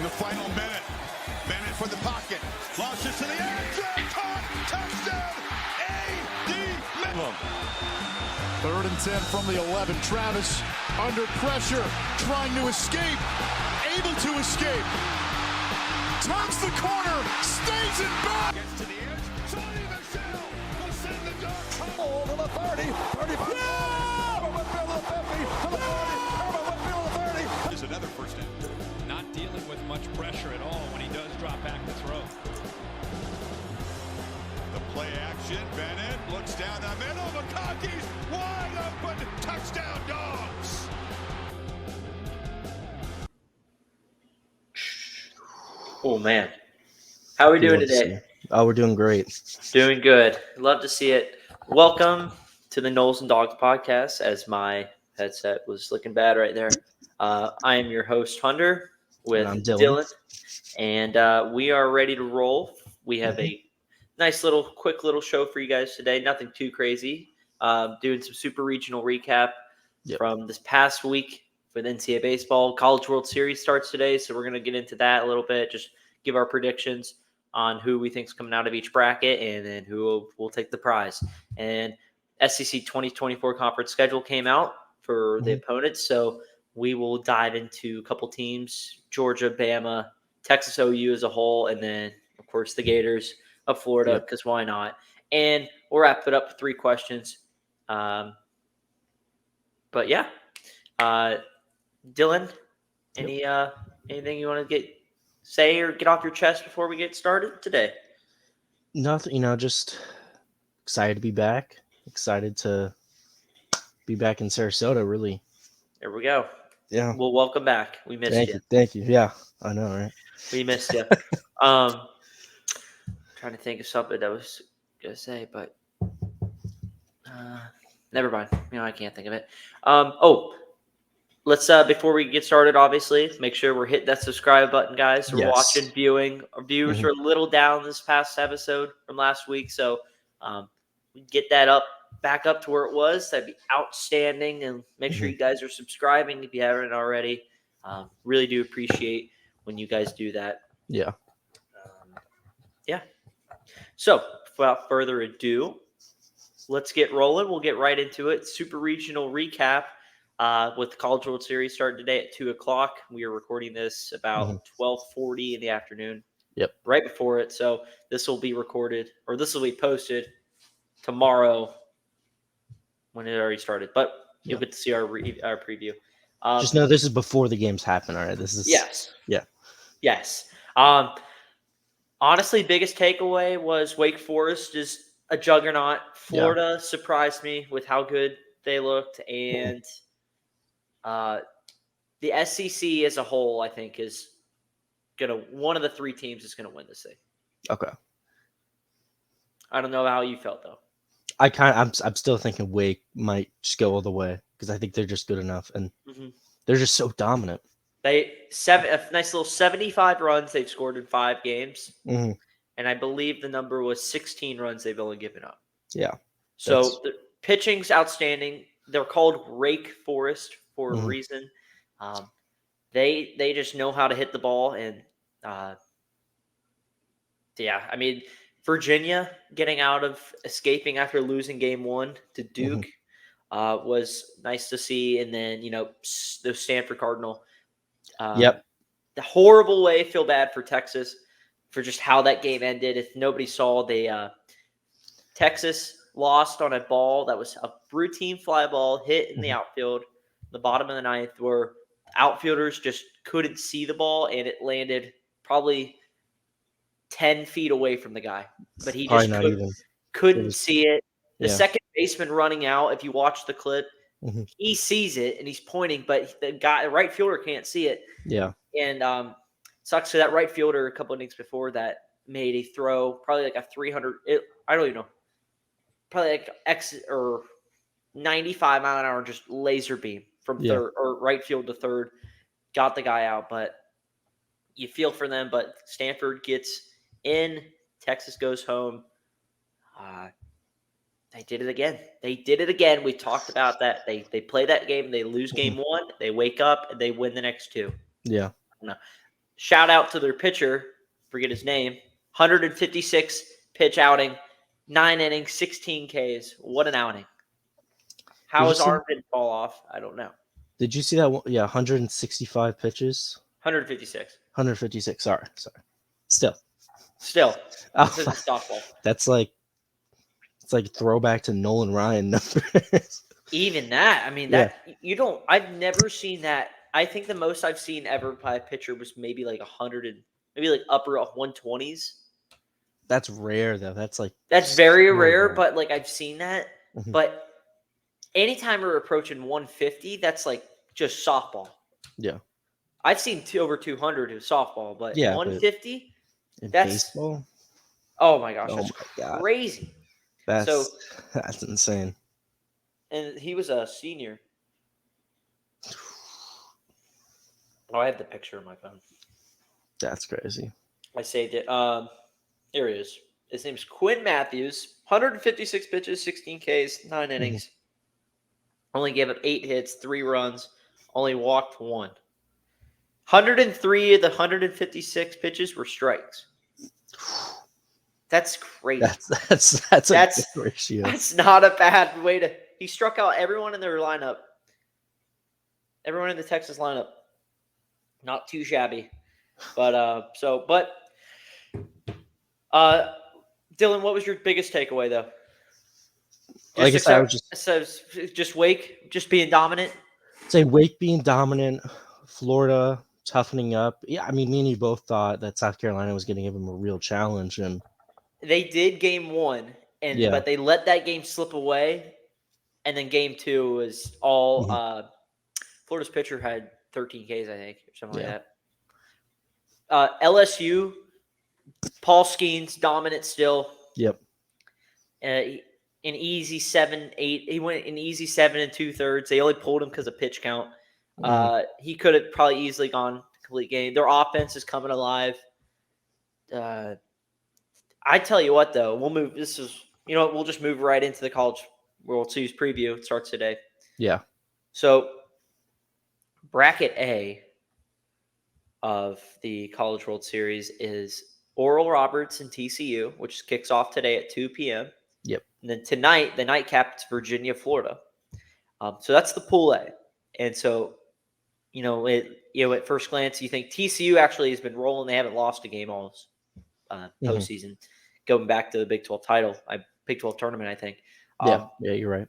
the final minute. Bennett for the pocket. Launches to the end zone. Caught. Touchdown. A.D. Minimum. 3rd and 10 from the 11. Travis under pressure, trying to escape. Able to escape. Turns the corner. Stays it back. Gets to the edge. Sonny Michel will send the dog. Oh, to the 30. 35. Herman Whitfield to the 50. To the 40. Herman Whitfield to the 30. Is another first down. Not dealing with much pressure at all when he does drop back to throw. The play action. Bennett looks down the middle. McConkey's wide open. Touchdown, Dogs. Oh, man. How are we doing today? Oh, we're doing great. Doing good. Love to see it. Welcome to the Knowles and Dogs podcast, as my headset was looking bad right there. I am your host, Hunter, with And I'm Dylan. and we are ready to roll. We have a nice quick little show for you guys today. Nothing too crazy. Doing some super regional recap from this past week with NCAA baseball. College World Series starts today, so we're going to get into that a little bit. Just give our predictions on who we think is coming out of each bracket and then who will take the prize. And SEC 2024 conference schedule came out for the opponents, so we will dive into a couple teams: Georgia, Bama, Texas OU as a whole, and then, of course, the Gators of Florida, because why not? And we'll wrap it up with 3 questions. But yeah, Dylan, anything you want to say or get off your chest before we get started today? Nothing, just excited to be back. Excited to be back in Sarasota, really. There we go. Yeah. Well, welcome back. We missed you. Thank you. Yeah, I know, right? We missed you. Trying to think of something I was going to say, but never mind. I can't think of it. Let's before we get started, obviously, make sure we're hitting that subscribe button, guys. We're watching, viewing. Our viewers are a little down this past episode from last week, so we get that back up to where it was. That'd be outstanding, and make sure you guys are subscribing if you haven't already. Really do appreciate when you guys do that. Yeah. So, without further ado, let's get rolling. We'll get right into it. Super regional recap. With the College World Series starting today at 2:00. We are recording this about 12:40 in the afternoon. Yep. Right before it. So this will be recorded, or this will be posted tomorrow when it already started. But you'll get to see our preview. Just know this is before the games happen, all right? This is Yes. Honestly, biggest takeaway was Wake Forest is a juggernaut. Florida surprised me with how good they looked, and the SEC as a whole, I think, is one of the 3 teams is gonna win this thing. Okay. I don't know how you felt though. I'm still thinking Wake might just go all the way because I think they're just good enough, and they're just so dominant. A nice little 75 runs they've scored in 5 games, and I believe the number was 16 runs they've only given up. Yeah. So the pitching's outstanding. They're called Rake Forest for a reason. They just know how to hit the ball, and Virginia getting out of escaping after losing game 1 to Duke was nice to see, and then the Stanford Cardinal. The horrible way. Feel bad for Texas for just how that game ended. If nobody saw, Texas lost on a ball that was a routine fly ball hit in the outfield, the bottom of the 9th, where outfielders just couldn't see the ball, and it landed probably 10 feet away from the guy. But he just couldn't see it. The second baseman running out, if you watch the clip, he sees it and he's pointing, but the right fielder can't see it. Yeah. And sucks to that right fielder a couple of innings before that made a throw, probably like a 300. I don't even know. Probably like 95 mile an hour, just laser beam from third or right field to third, got the guy out. But you feel for them. But Stanford gets in, Texas goes home. They did it again. We talked about that. They play that game, they lose game 1, they wake up, and they win the next 2. Yeah. shout out to their pitcher, forget his name, 156 pitch outing, 9 innings, 16 Ks. What an outing. How his arm didn't fall off, I don't know. Did you see that one? Yeah, 165 pitches. 156. 156. Sorry. Still. This isn't softball. It's like throwback to Nolan Ryan numbers. Even that, I mean, I've never seen that. I think the most I've seen ever by a pitcher was maybe like 100 and maybe like upper 120s. That's rare though. That's very rare, but like I've seen that. Mhm. But anytime we're approaching 150, that's like just softball. Yeah. I've seen over 200 in softball, but 150, that's baseball. Oh my gosh, Oh that's my God. crazy. That's insane. And he was a senior. Oh, I have the picture on my phone. That's crazy. I saved it. Here he is. His name's Quinn Matthews. 156 pitches, 16 Ks, 9 innings. Only gave up 8 hits, 3 runs. Only walked 1. 103 of the 156 pitches were strikes. That's crazy. That's a good ratio. That's not a bad way to. He struck out everyone in their lineup. Everyone in the Texas lineup. Not too shabby, but Dylan, what was your biggest takeaway though? I guess I would just Wake just being dominant. Say Wake being dominant, Florida toughening up. Yeah, I mean, me and you both thought that South Carolina was going to give them a real challenge, and they did game 1, but they let that game slip away, and then game 2 was all. Florida's pitcher had 13 Ks, I think, or something like that. LSU, Paul Skeens dominant still. Yep. An easy 7-8. He went an easy 7 2/3. They only pulled him because of pitch count. He could have probably easily gone complete game. Their offense is coming alive. I tell you what, though, we'll move. We'll just move right into the College World Series preview. It starts today. Yeah. So, bracket A of the College World Series is Oral Roberts and TCU, which kicks off today at 2 p.m. Yep. And then tonight, the nightcap is Virginia, Florida. So that's the pool A. And so, at first glance, you think TCU actually has been rolling. They haven't lost a game all postseason, going back to the Big 12 title, Big 12 tournament, I think. Yeah, you're right.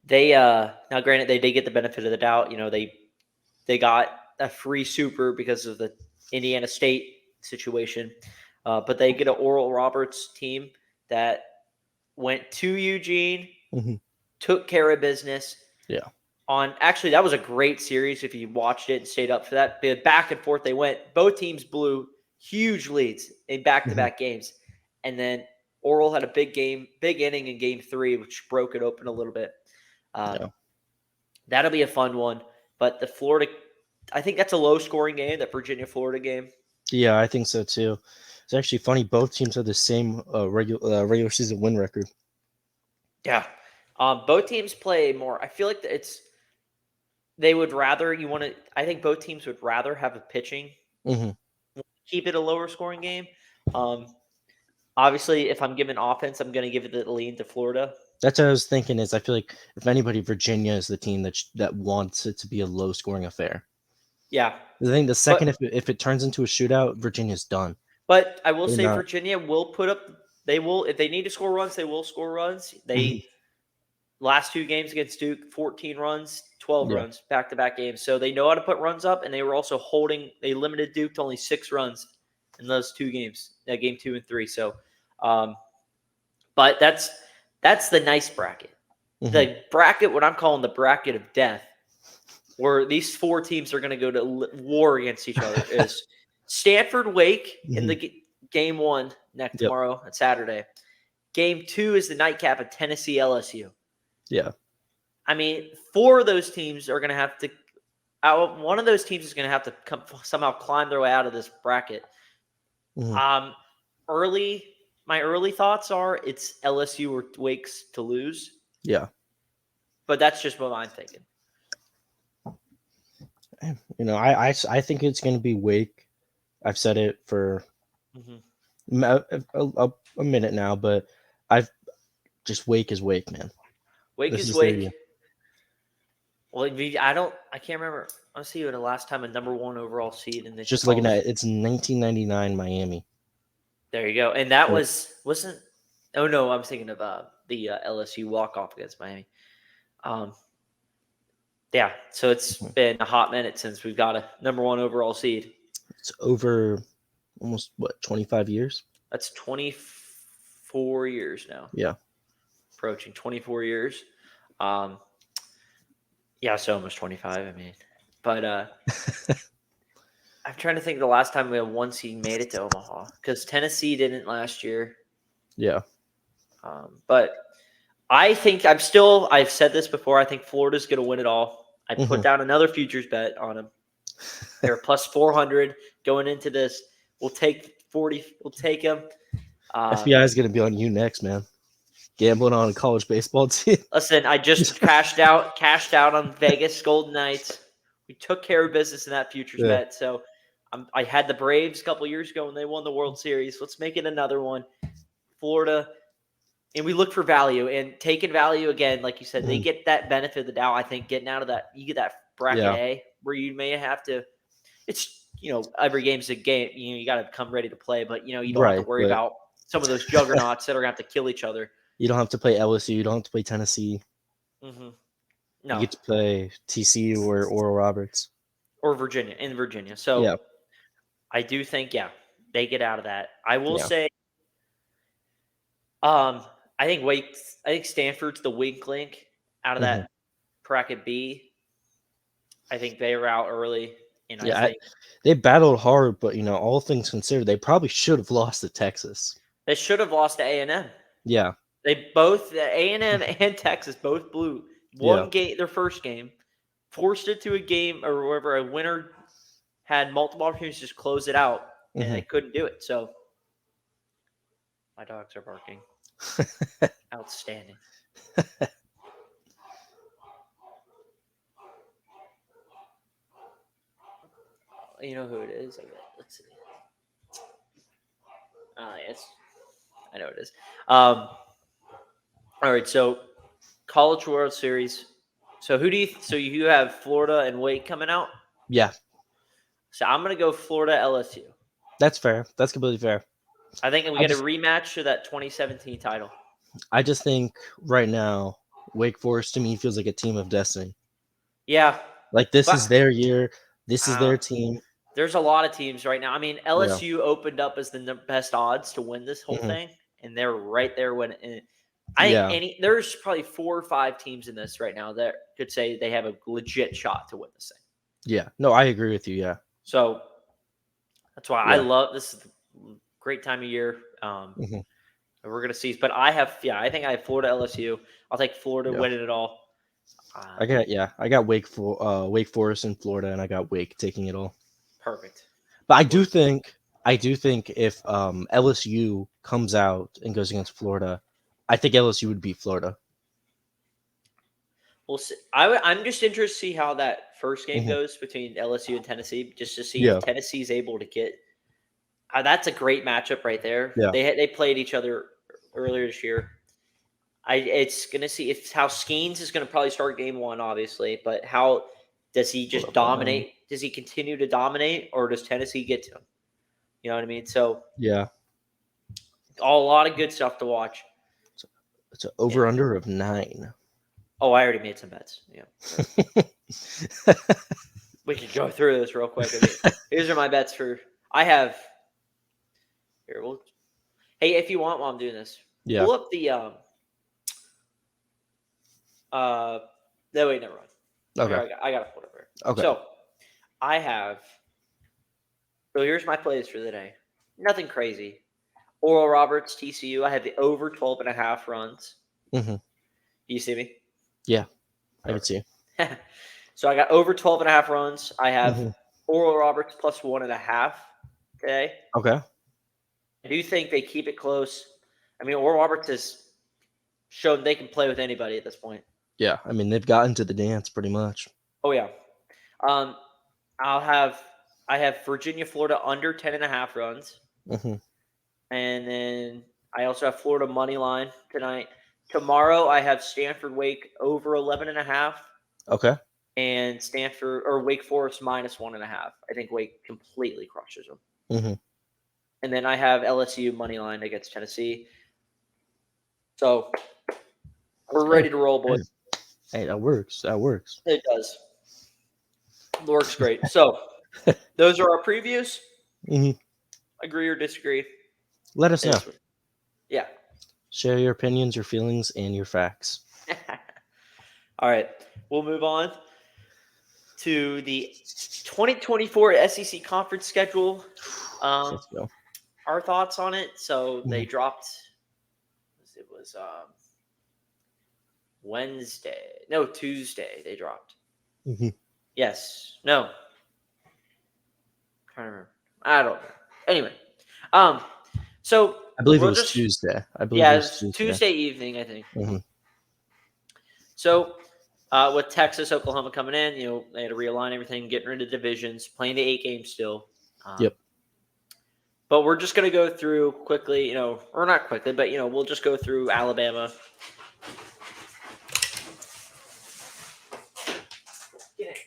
They now, granted, they did get the benefit of the doubt. They got a free super because of the Indiana State situation, but they get an Oral Roberts team that went to Eugene, took care of business. Yeah. Actually, that was a great series if you watched it and stayed up for that. Back and forth they went. Both teams blew huge leads in back-to-back games, and then Oral had a big inning in game 3, which broke it open a little bit. That'll be a fun one. But the Florida, I think that's a low-scoring game, that Virginia-Florida game. Yeah, I think so too. It's actually funny. Both teams have the same regular season win record. Yeah. Both teams play more. I feel like they would rather I think both teams would rather have a pitching, keep it a lower scoring game. Obviously, if I'm giving offense, I'm going to give it the lean to Florida. That's what I was thinking. I feel like if anybody, Virginia is the team that wants it to be a low scoring affair. Yeah. I think the second, if it turns into a shootout, Virginia's done. But I will say Virginia will put up. They will, if they need to score runs, they will score runs. They last 2 games against Duke, 14 runs, 12 runs, back-to-back games. So they know how to put runs up, and they were also they limited Duke to only 6 runs in those 2 games, game 2 and 3. So, but that's the nice bracket. The bracket, what I'm calling the bracket of death, where these 4 teams are going to go to war against each other, is Stanford Wake in the game 1 tomorrow on Saturday. Game 2 is the nightcap of Tennessee LSU. Yeah. I mean, 4 of those teams are going to have to one of those teams is going to have to somehow climb their way out of this bracket. My early thoughts are it's LSU or Wake's to lose. Yeah. But that's just what I'm thinking. I think it's going to be Wake. I've said it for Mm-hmm. a minute now, but I've just Wake is Wake, man. Wake This is is their Wake. year. Well, I can't remember. I'll see you the last time a number 1 overall seed in the Just looking college. at it, it's 1999 Miami. There you go. And that Yep. wasn't. Oh no, I'm thinking of the LSU walk off against Miami. Yeah. So it's been a hot minute since we've got a number 1 overall seed. It's over almost 25 years. That's 24 years now. Yeah. Approaching 24 years. Yeah, so almost 25. I mean, but I'm trying to think the last time we had 1 seed made it to Omaha because Tennessee didn't last year. Yeah. But I think I've said this before. I think Florida's going to win it all. I put down another futures bet on them. They're plus 400 going into this. We'll take 40. We'll take them. FBI is going to be on you next, man. Gambling on a college baseball team. Listen, I just cashed out on Vegas Golden Knights. We took care of business in that futures bet. So I had the Braves a couple years ago when they won the World Series. Let's make it another one. Florida. And we look for value and taking value again, like you said, they get that benefit of the doubt. I think getting out of that, you get that bracket A where you may have to. It's every game's a game. You got to come ready to play, but you don't have to worry about some of those juggernauts that are going to have to kill each other. You don't have to play LSU. You don't have to play Tennessee. Mm-hmm. No, you get to play TCU or Oral Roberts or Virginia. So I do think they get out of that. I will say, I think Stanford's the weak link out of that bracket B. I think they were out early. They battled hard, but all things considered, they probably should have lost to Texas. They should have lost to A&M. Yeah, they both A&M and Texas both blew one game, their first game, forced it to a game or wherever a winner had multiple opportunities to just close it out, and they couldn't do it. So my dogs are barking. Outstanding. You know who it is? Let's see. Yes, I know it is. All right, so College World Series. So you have Florida and Wake coming out? Yeah. So I'm gonna go Florida LSU. That's fair. That's completely fair. I think we get a rematch of that 2017 title. I just think right now, Wake Forest to me feels like a team of destiny. Yeah. Like this is their year. This is their team. There's a lot of teams right now. I mean, LSU opened up as the best odds to win this whole thing, and they're right there winning. I think there's probably 4 or 5 teams in this right now that could say they have a legit shot to win this thing. Yeah. No, I agree with you. Yeah. So that's why I love this. Is a great time of year. We're gonna see, but I think I have Florida LSU. I'll take Florida winning it all. I got Wake Forest in Florida, and I got Wake taking it all. Perfect. But I do think if LSU comes out and goes against Florida, I think LSU would beat Florida. We'll see. I'm just interested to see how that first game goes between LSU and Tennessee, just to see if Tennessee's able to get. That's a great matchup right there. Yeah. They played each other earlier this year. It's gonna see if how Skeens is gonna probably start game 1, obviously, but how does he just dominate? Does he continue to dominate, or does Tennessee get to him? You know what I mean? So a lot of good stuff to watch. It's an over/under of 9. Oh, I already made some bets. Yeah. We can go through this real quick. These are my bets for. I have. Here, hey, if you want, while I'm doing this, pull up the. No, wait, never mind. Okay. Here, I got to pull it up here. Okay. So, I have. So here's my plays for the day. Nothing crazy. Oral Roberts, TCU. I have the over 12.5 runs. You see me? Yeah, I can see. So I got over 12.5 runs. I have Oral Roberts plus 1.5 today. Okay. I do think they keep it close. I mean, Oral Roberts has shown they can play with anybody at this point. Yeah, I mean they've gotten to the dance pretty much. Oh yeah. I'll have I have Virginia, Florida under 10.5 runs. Mm-hmm. And then I also have Florida money line tonight. Tomorrow I have Stanford Wake over 11.5 Okay. and Stanford or Wake Forest -1.5. I think Wake completely crushes them. Mm-hmm. And then I have LSU money line against Tennessee. So we're ready to roll, boys. Hey, that works. That works. It does. It works great. So those are our previews. Mm-hmm. Agree or disagree? Let us know. Yeah. Share your opinions, your feelings, and your facts. All right. We'll move on to the 2024 SEC conference schedule. Let's go. Our thoughts on it. So they Mhm. dropped. It was Wednesday. No, Tuesday. They dropped. Mm-hmm. Yes. No. I don't remember. I don't know. Anyway, so I believe it we'll was just Tuesday. I believe yeah, it it was was Tuesday. Tuesday evening, I think. Mm-hmm. So with Texas, Oklahoma coming in, they had to realign everything, getting rid of divisions, playing the 8 games still. Yep. But we're just going to go through quickly, or not quickly, but we'll just go through Alabama. Get it.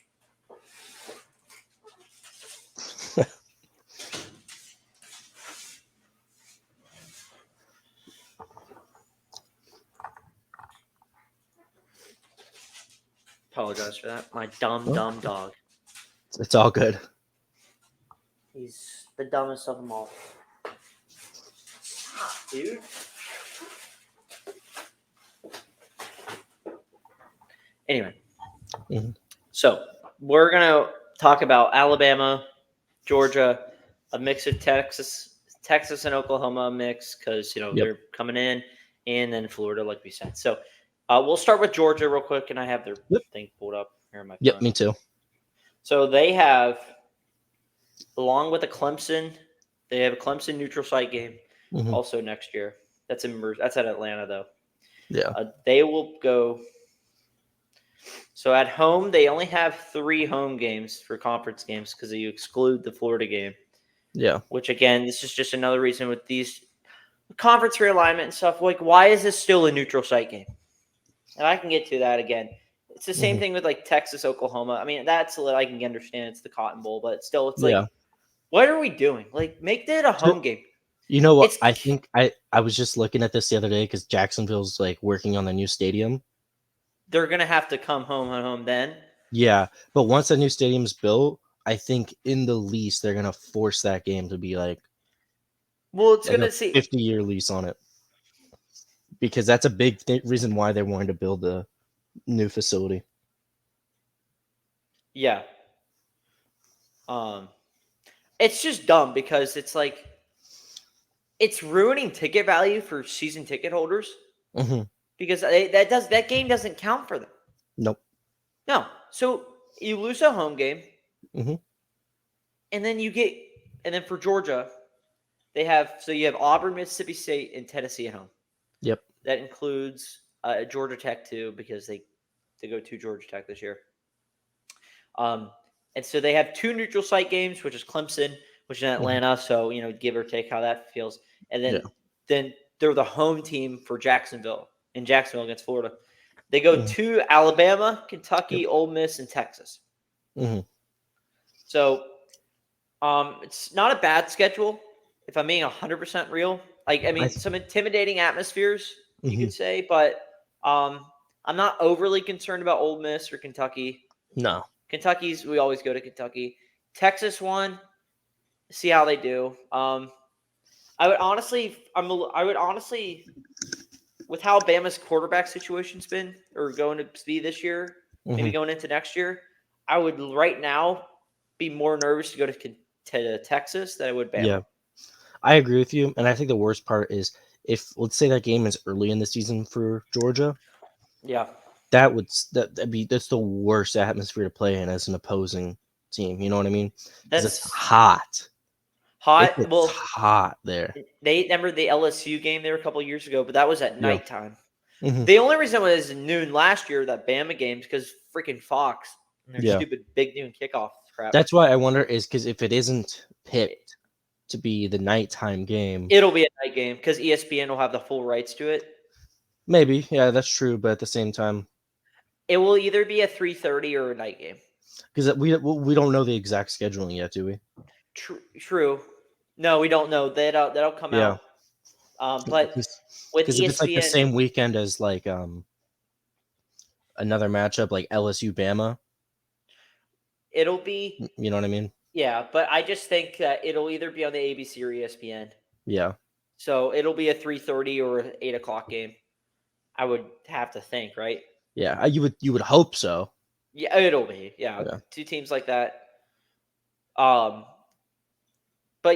Apologize for that. My dumb dog. It's all good. He's the dumbest of them all. Stop, dude. Anyway, So we're gonna talk about Alabama, Georgia, a mix of Texas and Oklahoma mix because they're coming in, and then Florida, like we said. So we'll start with Georgia real quick, and I have their thing pulled up here in my phone. Yep, me too. So they have, along with the Clemson, they have a Clemson neutral site game also next year. That's at Atlanta though. Yeah. They will go. So at home, they only have 3 home games for conference games because you exclude the Florida game. Yeah. Which again, this is just another reason with these conference realignment and stuff. Like, why is this still a neutral site game? And I can get to that again. It's the same thing with like Texas, Oklahoma. I mean, that's I can understand. It's the Cotton Bowl, but still, it's like, what are we doing? Like, make that a home game. You know what? I think I was just looking at this the other day because Jacksonville's like working on the new stadium. They're gonna have to come home then. Yeah, but once the new stadium's built, I think in the lease they're gonna force that game to be like, well, it's like gonna a see 50-year lease on it because that's a big reason why they're wanting to build a new facility. Yeah. It's just dumb because it's like it's ruining ticket value for season ticket holders because that game doesn't count for them. Nope. No. So you lose a home game, and then for Georgia, you have Auburn, Mississippi State, and Tennessee at home. Yep. That includes Georgia Tech too because they go to Georgia Tech this year. And so they have 2 neutral site games, which is Clemson, which is in Atlanta. So give or take how that feels, and then they're the home team for Jacksonville against Florida. They go to Alabama, Kentucky, Ole Miss, and Texas. So it's not a bad schedule if I'm being 100% real. Some intimidating atmospheres, you could say, but I'm not overly concerned about Ole Miss or Kentucky. No. We always go to Kentucky. Texas won. See how they do. I would honestly, with how Bama's quarterback situation's been, or going to be this year, maybe going into next year, I would right now be more nervous to go to Texas than I would Bama. Yeah, I agree with you, and I think the worst part is if let's say that game is early in the season for Georgia. Yeah. That's the worst atmosphere to play in as an opposing team. You know what I mean? Because it's hot. It's hot there. They remember the LSU game there a couple of years ago, but that was at nighttime. Mm-hmm. The only reason it was noon last year, that Bama game, because freaking Fox and their stupid big noon kickoff crap. That's why I wonder is because if it isn't picked to be the nighttime game, It'll be a night game because ESPN will have the full rights to it. maybe. Yeah, that's true. But at the same time, it will either be a 3:30 or a night game. Because we don't know the exact scheduling yet, do we? True. No, we don't know. That'll come Yeah. out. But with Because if it's like the ESPN, same weekend as like another matchup like LSU Bama, it'll be you know what I mean? yeah. But I just think that it'll either be on the ABC or ESPN. Yeah. So it'll be a 3:30 or an 8 o'clock game. I would have to think, right? Yeah, you would hope so. Yeah, it'll be. Yeah. Two teams like that. But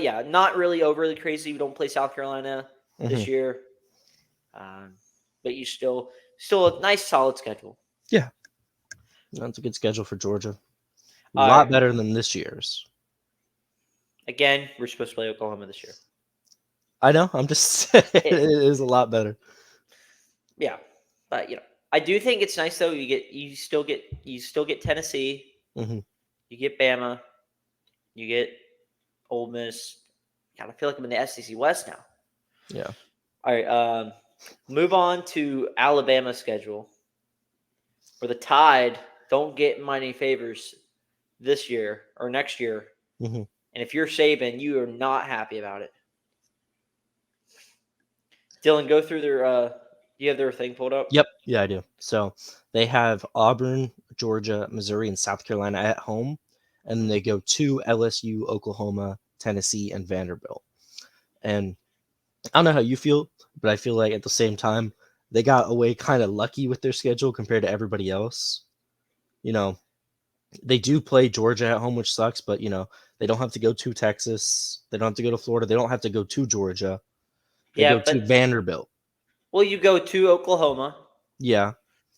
yeah, not really overly crazy. We don't play South Carolina this year. But you still a nice solid schedule. Yeah. That's a good schedule for Georgia. A lot better than this year's. Again, we're supposed to play Oklahoma this year. I know. I'm just saying it is a lot better. Yeah. But I do think it's nice though. You still get Tennessee. Mm-hmm. You get Bama. You get Ole Miss. God, I feel like I'm in the SEC West now. Yeah. All right. Move on to Alabama's schedule, where the Tide don't get many favors this year or next year. Mm-hmm. And if you're Saban, you are not happy about it. Dylan, go through their. Do you have their thing pulled up? Yep. Yeah, I do. So they have Auburn, Georgia, Missouri, and South Carolina at home. And then they go to LSU, Oklahoma, Tennessee, and Vanderbilt. And I don't know how you feel, but I feel like at the same time, they got away kind of lucky with their schedule compared to everybody else. They do play Georgia at home, which sucks, but, they don't have to go to Texas. They don't have to go to Florida. They don't have to go to Georgia. They go to Vanderbilt. Well, you go to Oklahoma. Yeah.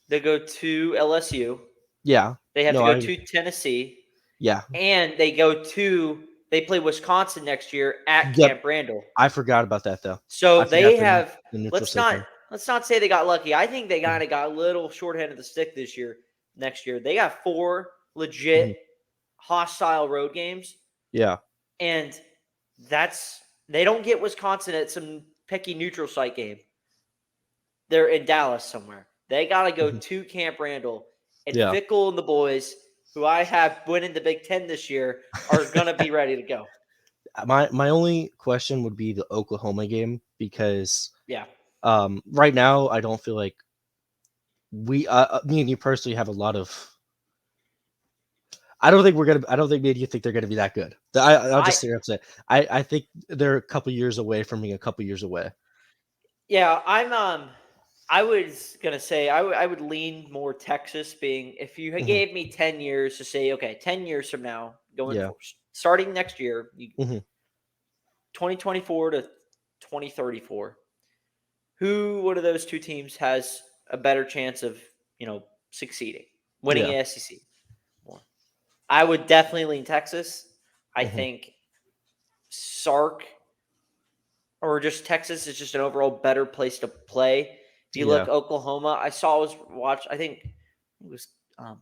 They go to LSU. Yeah. They have to go to Tennessee. Yeah. And they play Wisconsin next year at Camp Randall. I forgot about that though. So they have let's not say they got lucky. I think they kind of got a little shorthanded of the stick next year. They got 4 legit hostile road games. Yeah. And they don't get Wisconsin at some picky neutral site game. They're in Dallas somewhere. They got to go to Camp Randall. And Fickle and the boys, who I have winning the Big Ten this year, are going to be ready to go. My only question would be the Oklahoma game because right now I don't feel like me and you personally have a lot of. I don't think me and you think they're gonna be that good. I'll just say I think they're a couple years away from being a couple years away. Yeah, I was gonna say I would lean more Texas being if you gave me 10 years to say, okay, 10 years from now, starting next year, 2024 to 2034, one of those two teams has a better chance of succeeding, winning the SEC more? I would definitely lean Texas. I think Sark or just Texas is just an overall better place to play. If you look Oklahoma, I think it was a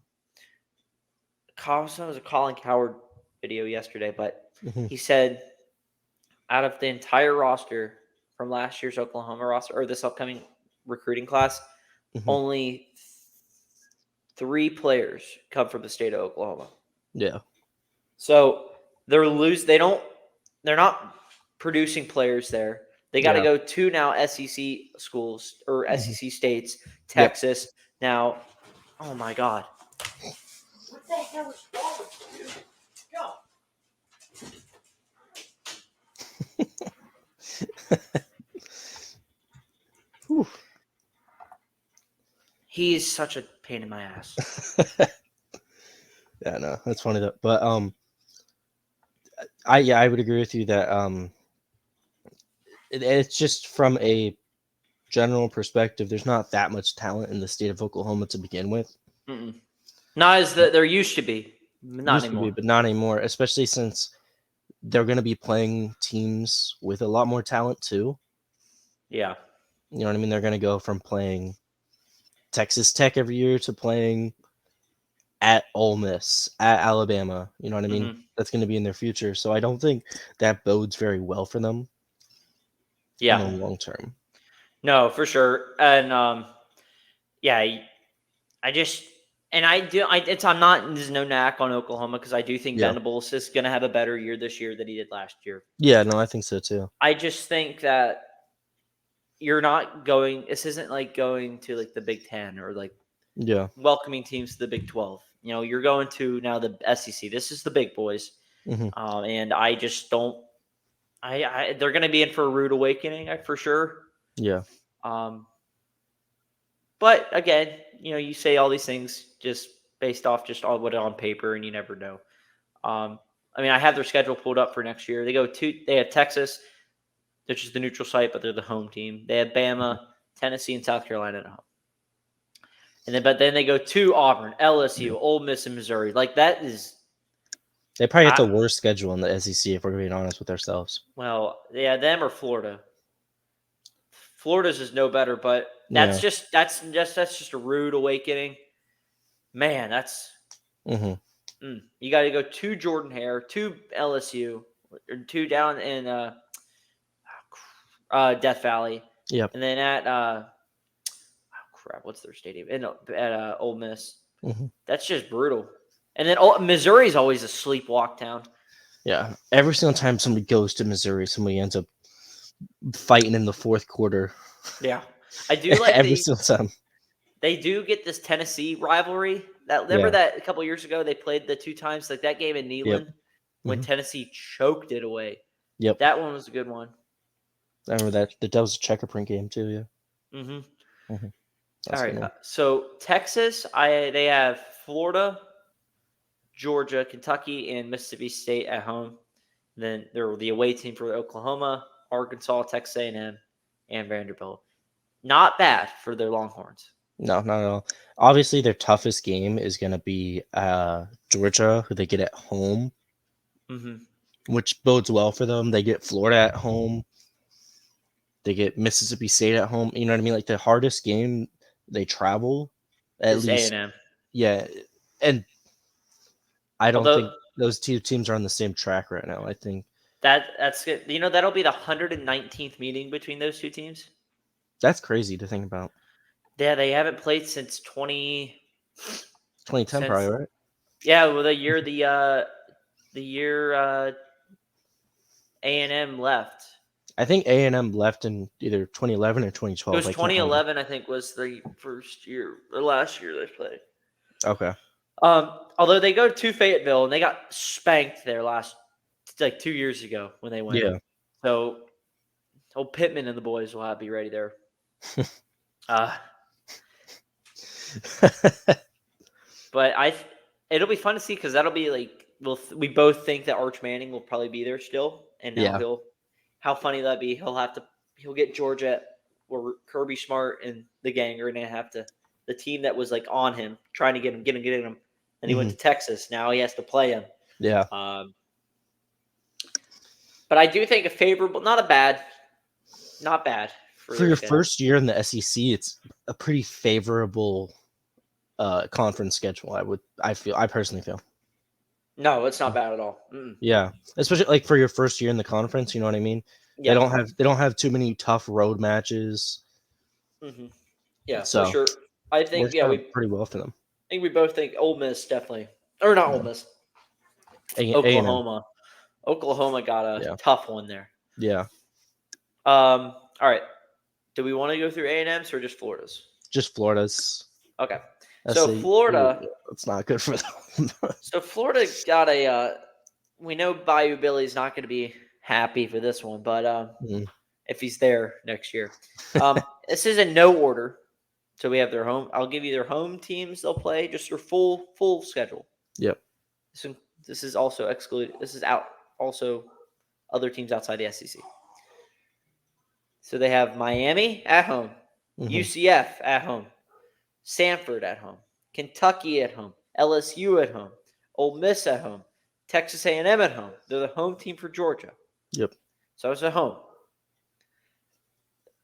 Colin Coward video yesterday, but he said out of the entire roster from last year's Oklahoma roster or this upcoming recruiting class, only 3 players come from the state of Oklahoma. Yeah. So they're not producing players there. They got to go to now SEC schools or SEC states, Texas. Now, oh my God. What the hell is wrong with you? Go. He's such a pain in my ass. Yeah, no, that's funny though. But I would agree with you that it's just from a general perspective, there's not that much talent in the state of Oklahoma to begin with. Not as there used to be. Not anymore. But not anymore, especially since they're going to be playing teams with a lot more talent too. Yeah. You know what I mean? They're going to go from playing Texas Tech every year to playing at Ole Miss, at Alabama. You know what I mean? Mhm. That's going to be in their future. So I don't think that bodes very well for them in the Yeah. long term. No, for sure. And yeah, I just and I do. I'm not. There's no knack on Oklahoma because I do think Yeah. Venables is going to have a better year this year than he did last year. Yeah, no, I think so too. I just think that you're not going. This isn't like going to like the Big Ten or like Yeah. welcoming teams to the Big 12. You know, you're going to now the SEC. This is the big boys, Hmm. and I just don't. They're going to be in for a rude awakening for sure. Yeah. Um, but again, you know, you say all these things just based off just all what on paper, and you never know. I mean, I have their schedule pulled up for next year. They have Texas, which is the neutral site, but they're the home team. They have Bama, Tennessee, and South Carolina at home. But then they go to Auburn, LSU, Ole Miss, and Missouri. Like that is They probably have the worst schedule in the SEC if we're being honest with ourselves. well, yeah, them or Florida. Florida's is no better, but Yeah. that's just a rude awakening. Man, that's Hmm. you got to go to Jordan Hare, to LSU, or two down in Death Valley, Yep. and then at what's their stadium? At Ole Miss. Hmm. That's just brutal. And then Missouri's always a sleepwalk town. Yeah. Every single time somebody goes to Missouri, somebody ends up fighting in the fourth quarter. Yeah, I do like Every single time. they do get this Tennessee rivalry. Remember that a couple years ago they played the two times like that game in Neyland when Tennessee choked it away. Yep. That one was a good one. I remember that was a checker print game too. Yeah. Mm-hmm. Mm-hmm. All right. So Texas, they have Florida, Georgia, Kentucky, and Mississippi State at home. Then they're the away team for Oklahoma, Arkansas, Texas A&M, and Vanderbilt. Not bad for their Longhorns. No, not at all. Obviously, their toughest game is going to be Georgia, who they get at home, which bodes well for them. They get Florida at home. They get Mississippi State at home. You know what I mean? Like the hardest game they travel, at least. A&M. Yeah, and I don't Although think those two teams are on the same track right now. I think that's good. You know, that'll be the 119th meeting between those two teams. that's crazy to think about. Yeah, they haven't played since 2010, probably, right? Yeah, well, the year A&M left. I think A&M left in either 2011 or 2012. It was 2011, I think, was the first year or last year they played. Okay. Although they go to Fayetteville and they got spanked there like 2 years ago when they went. Yeah. So old Pittman and the boys will be ready there. But it'll be fun to see because that'll be like we both think that Arch Manning will probably be there still, and now how funny that'd be. He'll get Georgia or Kirby Smart and the gang are gonna have to the team that was like on him trying to get him, and he went to Texas. Now he has to play him. Yeah. But I do think a favorable, not bad for your first year in the SEC. It's a pretty favorable conference schedule. I personally feel. No, it's not bad at all. Mm-mm. Yeah, especially like for your first year in the conference. You know what I mean? Yeah. They don't have too many tough road matches. Mm-hmm. Yeah, so for sure. I think we pretty well for them. I think we both think Ole Miss definitely, or not Ole Miss. Oklahoma. Oklahoma got a tough one there. Yeah. All right. Do we want to go through A&M's or just Florida's? Just Florida's. Okay. So Florida, it's not good for them. So Florida got we know Bayou Billy's not going to be happy for this one, but if he's there next year. This is in no order. So we have their home. I'll give you their home teams they'll play, just their full schedule. Yep. This is also excluded. This is out also other teams outside the SEC. So they have Miami at home, UCF at home, Samford at home, Kentucky at home, LSU at home, Ole Miss at home, Texas A&M at home. They're the home team for Georgia. Yep. So it's at home.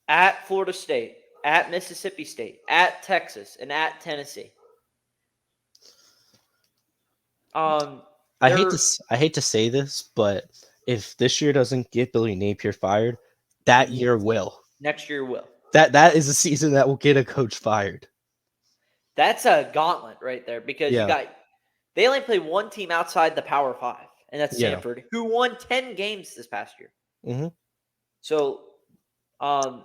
At Florida State, at Mississippi State, at Texas, and at Tennessee. I hate to say this, but if this year doesn't get Billy Napier fired, that year will. Next year will. That is a season that will get a coach fired. That's a gauntlet right there because they only play one team outside the Power 5, and that's Samford, who won 10 games this past year. Mm-hmm. So, did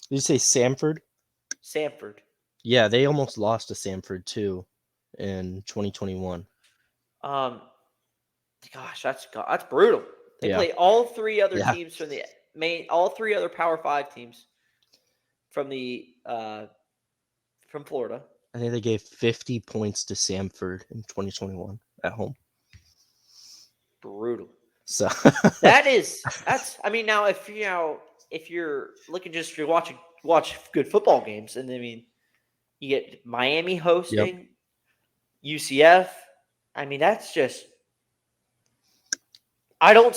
you say Samford? Samford. Yeah, they almost lost to Samford too in 2021. Gosh, that's brutal. They play all three other teams from the all three other Power 5 teams from the from Florida. I think they gave 50 points to Samford in 2021 at home. Brutal. So that's I mean, now if you're looking just to watch good football games, and I mean you get Miami hosting UCF. I mean, that's just I could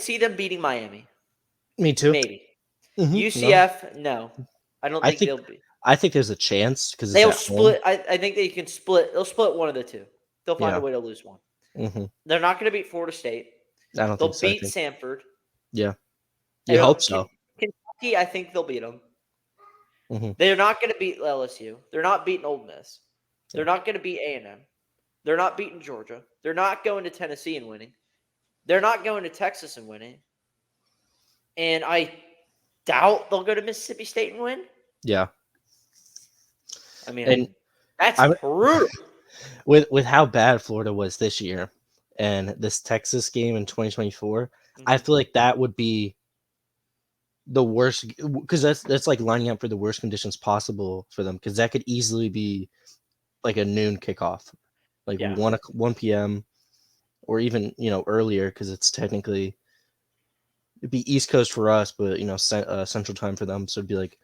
see them beating Miami. Me too. Maybe. Mm-hmm. UCF, no. I don't think they'll be. I think there's a chance because They'll split. I think they can split. They'll split one of the two. They'll find a way to lose one. Mm-hmm. They're not going to beat Florida State. I don't They'll think so. beat Samford. Yeah. You hope so. Kentucky, I think they'll beat them. Mm-hmm. They're not going to beat LSU. They're not beating Ole Miss. They're not going to beat A&M. They're not beating Georgia. They're not going to Tennessee and winning. They're not going to Texas and winning. And I doubt they'll go to Mississippi State and win. Yeah. I mean, that's brutal. With how bad Florida was this year and this Texas game in 2024, I feel like that would be the worst because that's like lining up for the worst conditions possible for them because that could easily be like a noon kickoff, like 1 p.m. or even earlier because it's technically it'd be East Coast for us, but Central Time for them, so it'd be like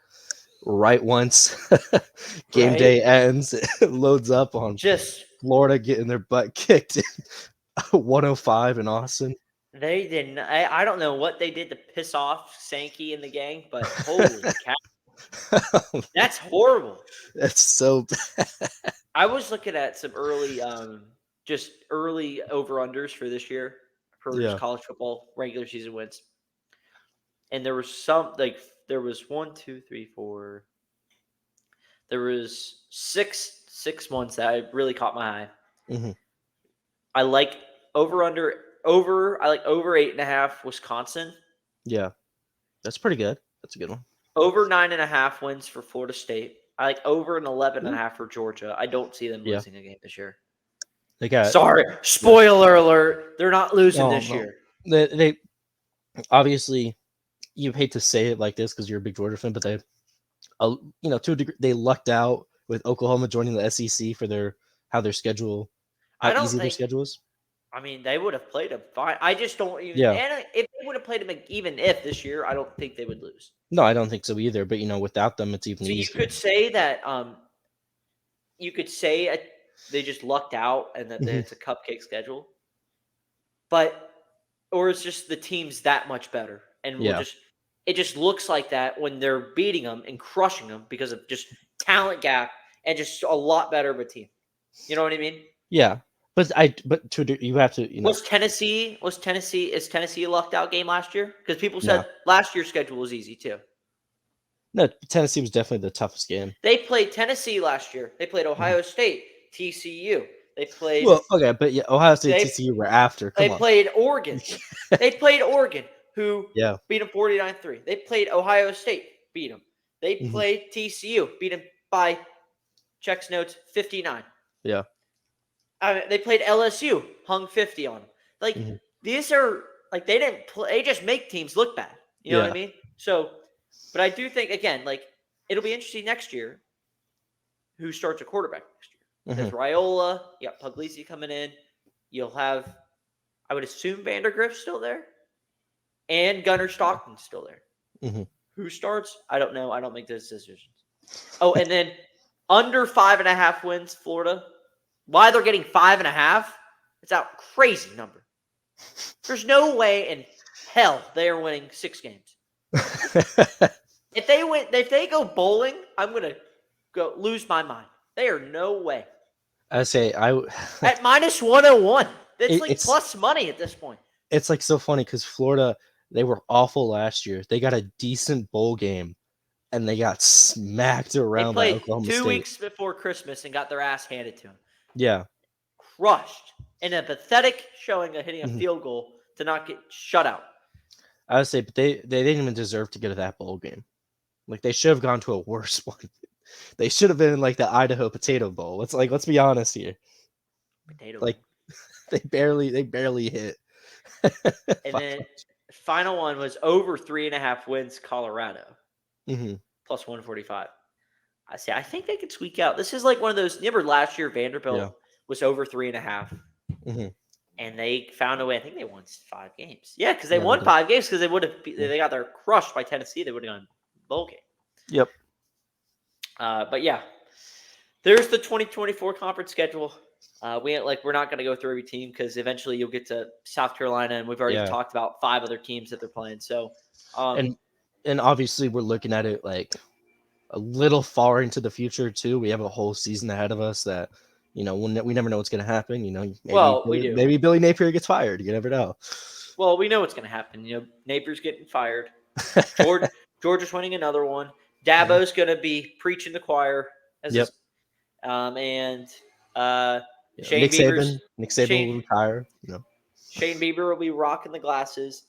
right once game day ends, it loads up on just Florida getting their butt kicked in 105 in Austin. They didn't. I don't know what they did to piss off Sankey and the gang, but holy cow, that's horrible. That's so bad. I was looking at some early, just early over-unders for this year for just college football regular season wins, and there was there was 1, 2, 3, 4. There was six ones that really caught my eye. Mm-hmm. I like over 8.5 Wisconsin. Yeah, that's pretty good. That's a good one. Over 9.5 wins for Florida State. I like over an 11.5 for Georgia. I don't see them losing a game this year. Spoiler alert, they're not losing this year. They obviously, you hate to say it like this because you're a big Georgia fan, but they, to a degree, they lucked out with Oklahoma joining the SEC for their schedule, how easy their schedule is. I mean, they would have played them fine. I just don't even. Yeah. And if they would have played them, even if this year, I don't think they would lose. No, I don't think so either. But without them, it's even easier. You could say that. They just lucked out and that it's a cupcake schedule, or it's just the team's that much better, and it just looks like that when they're beating them and crushing them because of just talent gap and just a lot better of a team. You know what I mean? Yeah. But you have to, is Tennessee a lucked out game last year? Because people said last year's schedule was easy too. No, Tennessee was definitely the toughest game. They played Tennessee last year. They played Ohio State, TCU. They played but Ohio State and TCU were after. They played Oregon. They played Oregon, who beat them 49-3. They played Ohio State, beat them. They played TCU, beat them by checks notes 59. Yeah. They played LSU, hung 50 on them. These are they didn't play. They just make teams look bad. You know what I mean? So, but I do think again, it'll be interesting next year. Who starts a quarterback next year? There's Raiola. You got Puglisi coming in. You'll have, I would assume, Vandergrift's still there, and Gunnar Stockton's still there. Who starts? I don't know. I don't make those decisions. Oh, and then under 5.5 wins, Florida. Why they're getting 5.5? It's a crazy number. There's no way in hell they are winning 6 games. If they go bowling, I'm gonna lose my mind. There are no way. I say at minus 101. That's like it's plus money at this point. it's like so funny because Florida, they were awful last year. They got a decent bowl game, and they got smacked They around by played Oklahoma 2 State. weeks before Christmas and got their ass handed to them. Yeah, Crushed in a pathetic showing of hitting a Mhm. field goal to not get shut out. I would say, but they didn't even deserve to get to that bowl game. Like they should have gone to a worse one. They should have been in like the Idaho Potato Bowl. Let's be honest here. Potato Like bowl. they barely hit. And then final one was over 3.5 wins, Colorado. Mm-hmm. Plus 145. I think they could squeak out. This is like one of those. Remember last year Vanderbilt was over 3.5. Mm-hmm. And they found a way. I think they won 5 games. Yeah, because they won 5 games because they got their crushed by Tennessee. They would have gone bowl game. Yep. But yeah, there's the 2024 conference schedule. We're not going to go through every team because eventually you'll get to South Carolina, and we've already talked about 5 other teams that they're playing. So, and obviously we're looking at it like a little far into the future too. We have a whole season ahead of us that we never know what's going to happen. Maybe Billy Napier gets fired. You never know. Well, we know what's going to happen. Napier's getting fired. Georgia's winning another one. Dabo's going to be preaching the choir. Shane Nick Saban will retire. Shane Bieber will be rocking the glasses.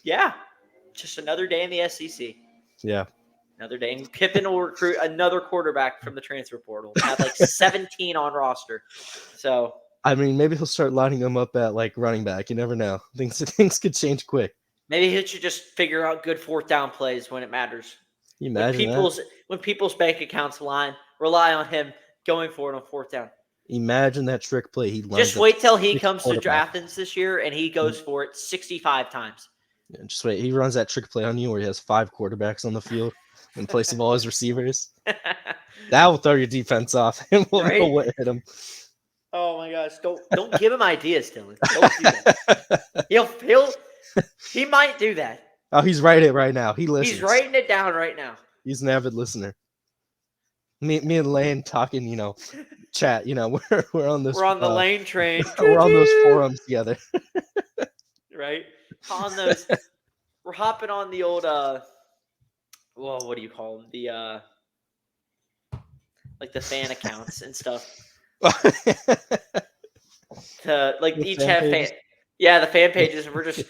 And, just another day in the SEC. Yeah. Another day. And Kiffin will recruit another quarterback from the transfer portal. Have like 17 on roster. So I mean, maybe he'll start lining them up at like running back. You never know. Things could change quick. Maybe he should just figure out good 4th down plays when it matters. Can you imagine when people's bank accounts rely on him going for it on 4th down. Imagine that trick play. Just wait till he comes to Athens this year and he goes for it 65 times. Yeah, just wait. He runs that trick play on you where he has 5 quarterbacks on the field in place of all his receivers. That will throw your defense off and we'll know what hit him. Oh my gosh! Don't give him ideas, Dylan. Don't do that. He might do that. Oh, he's writing it right now. He listens. He's writing it down right now. He's an avid listener. Me and Lane talking, chat. We're on this. We're on the Lane train. We're on those forums together. Right on those. We're hopping on the old. What do you call them? The like the fan accounts and stuff. Each have fan. Yeah, the fan pages, and we're just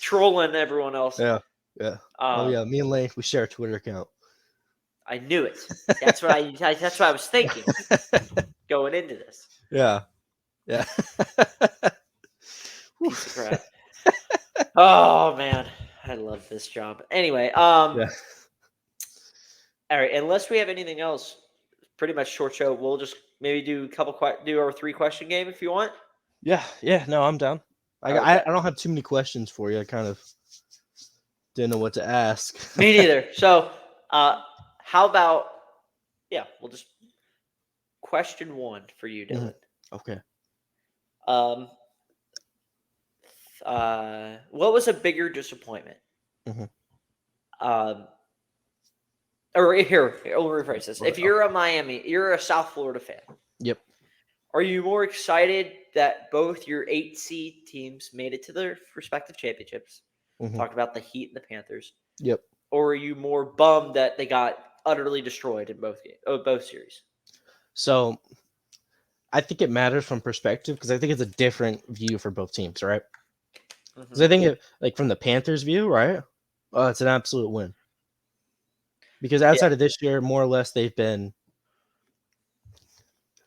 trolling everyone else. Yeah. Me and Lane, we share a Twitter account. I knew it. That's what I was thinking going into this. Yeah. Piece of crap. Oh man, I love this job. Anyway, all right. Unless we have anything else, pretty much short show. We'll just maybe do our 3-question game if you want. Yeah. No, I'm down. I don't have too many questions for you. I kind of didn't know what to ask. Me neither. So, how about we'll just question 1 for you, Dylan. Okay. What was a bigger disappointment? Or here, I'll rephrase this. If you're you're a South Florida fan. Yep. Are you more excited that both your 8 seed teams made it to their respective championships? Talk about the Heat and the Panthers. Yep. Or are you more bummed that they got utterly destroyed in both series? So, I think it matters from perspective because I think it's a different view for both teams, right? Because I think from the Panthers' view, right? Oh, it's an absolute win. Because outside of this year, more or less, they've been.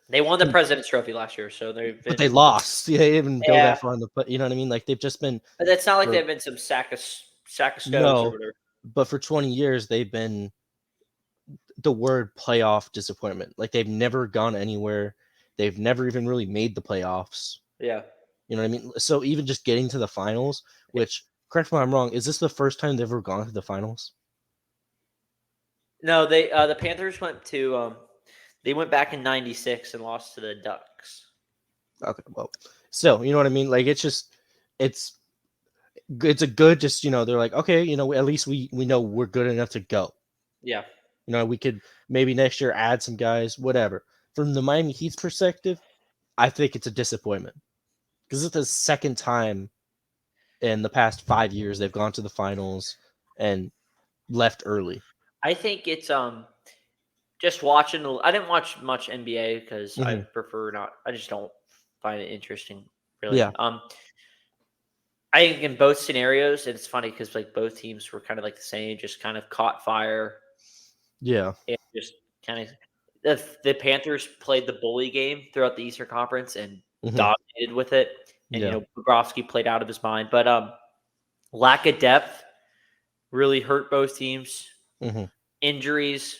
They won the President's Trophy last year, so but they lost. They didn't even go that far you know what I mean? Like they've just been. But it's not like they've been some sack of stones or whatever. But for 20 years, they've been the word playoff disappointment. Like they've never gone anywhere. They've never even really made the playoffs. Yeah. You know what I mean? So even just getting to the finals, which correct me if I'm wrong, is this the first time they've ever gone to the finals? No, the Panthers went to they went back in '96 and lost to the Ducks. Okay, well, still, you know what I mean? Like it's a good just they're like, okay, at least we know we're good enough to go. Yeah. We could maybe next year add some guys, whatever. from the Miami Heat's perspective, I think it's a disappointment because it's the second time in the past 5 years they've gone to the finals and left early. I think it's just watching. I didn't watch much NBA because I prefer not. I just don't find it interesting, really. Yeah. I think in both scenarios, it's funny because like both teams were kind of like the same, just kind of caught fire. Yeah. And just kind of the Panthers played the bully game throughout the Eastern Conference and dominated with it. And Bobrovsky played out of his mind, but lack of depth really hurt both teams. Injuries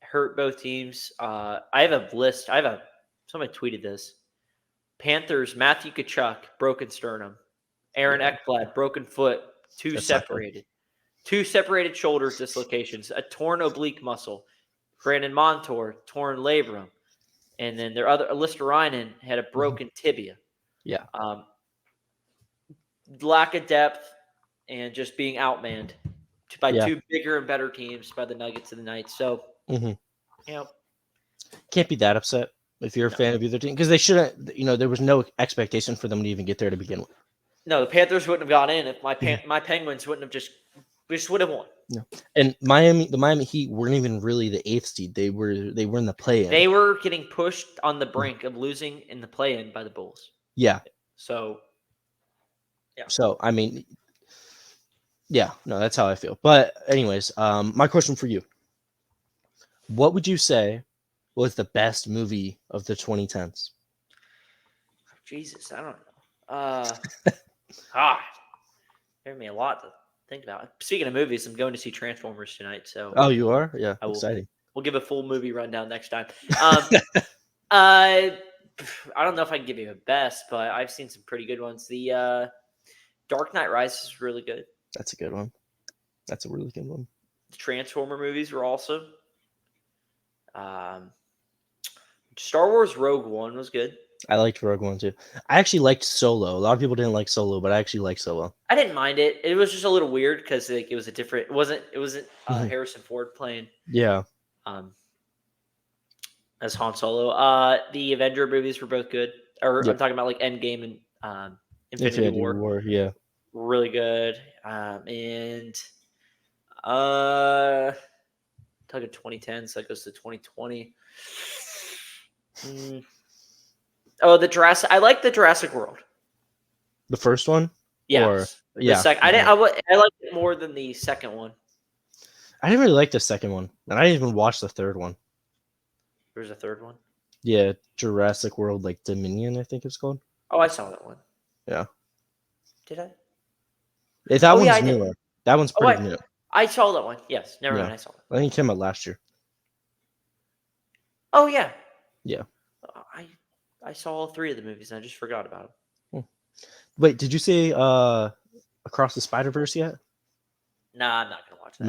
hurt both teams. I have a list. Somebody tweeted this. Panthers, Matthew Tkachuk, broken sternum. Aaron Ekblad, broken foot, two separated shoulder dislocations, a torn oblique muscle. Brandon Montour, torn labrum. And then their other, Listerinen, had a broken tibia. Yeah. Lack of depth and just being outmanned by two bigger and better teams, by the Nuggets and the Knights. So, can't be that upset if you're a fan of either team because they shouldn't. There was no expectation for them to even get there to begin with. No, the Panthers wouldn't have gone in if my Penguins wouldn't have just would have won. No. And the Miami Heat weren't even really the 8th seed. They were in the play-in. They were getting pushed on the brink of losing in the play-in by the Bulls. Yeah. So, yeah. So, I mean, yeah, no, that's how I feel. But anyways, my question for you. What would you say was the best movie of the 2010s? Jesus, I don't know. Gave me a lot to think about. Speaking of movies, I'm going to see Transformers tonight. So, oh, you are? Yeah, exciting. We'll give a full movie rundown next time. I don't know if I can give you a best, but I've seen some pretty good ones. The Dark Knight Rises is really good. That's a good one. That's a really good one. The Transformer movies were also. Star Wars Rogue One was good. I liked Rogue One too. I actually liked Solo. A lot of people didn't like Solo, but I actually liked Solo. I didn't mind it. It was just a little weird because like it was a different. It wasn't Harrison Ford playing. Yeah. As Han Solo. The Avenger movies were both good. I'm talking about like Endgame and Infinity War. Yeah. Really good. And talking 2010, so that goes to 2020. Oh, I like the Jurassic World. The first one? Yes. The second. I liked it more than the second one. I didn't really like the second one, and I didn't even watch the third one. There's a third one? Yeah, Jurassic World, like Dominion, I think it's called. Oh, I saw that one. Yeah. Did I? That one's newer. That one's pretty new. I saw that one. Yes. Never mind. I saw it. I think it came out last year. Oh, yeah. Yeah. I saw all three of the movies, and I just forgot about them. Wait, did you say Across the Spider-Verse yet? Nah, I'm not going to watch that.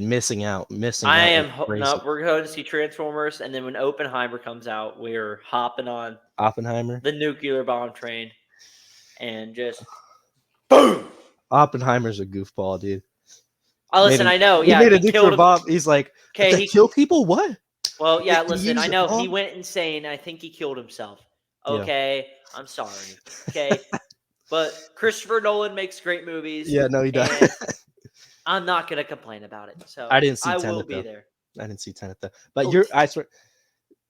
Missing out. No, we're going to see Transformers, and then when Oppenheimer comes out, we're hopping on Oppenheimer, the nuclear bomb train, and just boom. Oppenheimer's a goofball, dude. Oh, listen, I know. He made a nuclear bomb. He's like, okay, he kill people? What? Well, yeah, listen, I know he went insane. I think he killed himself. Okay, I'm sorry. Okay, but Christopher Nolan makes great movies. Yeah, no, he does. I'm not gonna complain about it. So I didn't see Tenet. I will be there. I didn't see Tenet though. But I swear,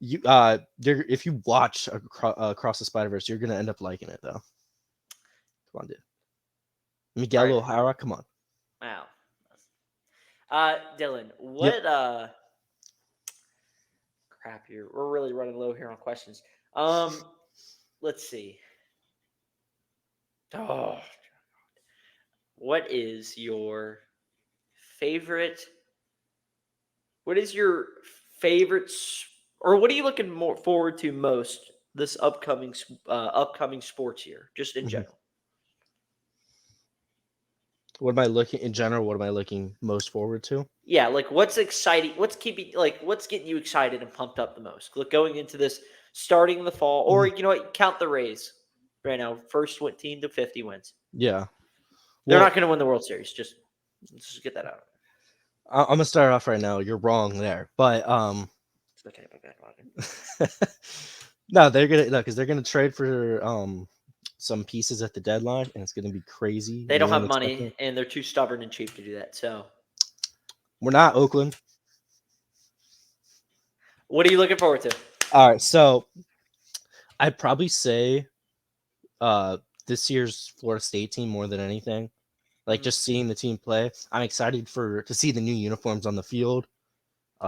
if you watch Across the Spider-Verse, you're gonna end up liking it though. Come on, dude. Miguel O'Hara, come on. Wow. Dylan, what crap here. We're really running low here on questions. Let's see. Oh, what is your favorite? What is your favorite, or what are you looking more forward to most this upcoming sports year, just in general? What am I looking most forward to? Yeah, like what's exciting? What's getting you excited and pumped up the most? Look, going into this, starting in the fall, or you know what? Count the Rays right now. First team to 50 wins. Yeah, they're not going to win the World Series. Let's just get that out. I'm gonna start off right now. You're wrong there, but Okay, okay. No, because they're gonna trade for some pieces at the deadline, and it's gonna be crazy. They don't more have than money, expected. and they're too stubborn and cheap to do that. So, We're not Oakland. what are you looking forward to? All right, so I'd probably say this year's Florida State team more than anything. Like just seeing the team play, I'm excited to see the new uniforms on the field. A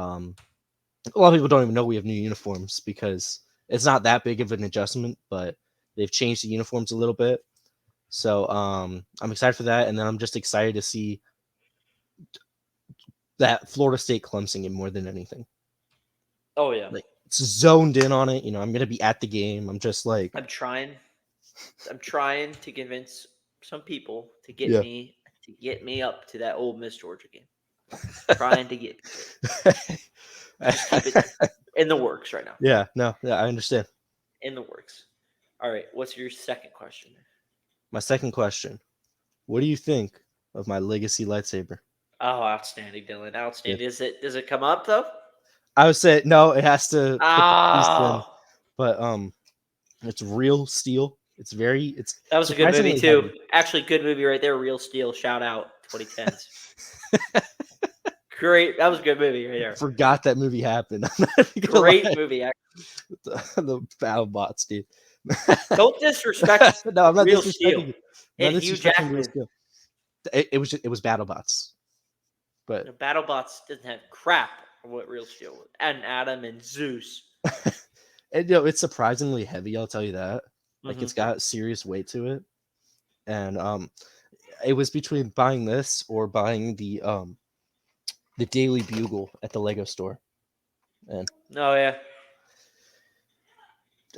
lot of people don't even know we have new uniforms because it's not that big of an adjustment, but they've changed the uniforms a little bit. So I'm excited for that, and then I'm just excited to see that Florida State Clemson game more than anything. Oh yeah, Like it's zoned in on it. I'm gonna be at the game. I'm just like I'm trying to convince some people to get yeah. me up to that Old Miss Georgia game. Trying to get just keep it in the works right now. Yeah, no, yeah, I understand. In the works. All right, what's your second question? My second question: what do you think of my legacy lightsaber? Oh, outstanding, Dylan. Yeah. Outstanding. Does it come up though? I would say no. It has to put the piece in, Oh, but it's real steel. It's that was a good movie surprisingly too. heavy. Actually, good movie right there. Real Steel. Shout out 2010s. Great. That was a good movie right there. Forgot that movie happened. I'm not even gonna Great lie. movie. The battle bots, dude. Don't disrespect No, I'm not Real Steel disrespecting you. I'm and not Hugh disrespecting Real Jackman. Steel. It was battle bots, but BattleBots doesn't have crap on what Real Steel was. And Adam and Zeus. and it's surprisingly heavy. I'll tell you that. Like it's got serious weight to it, and it was between buying this or buying the Daily Bugle at the Lego store, and Oh yeah.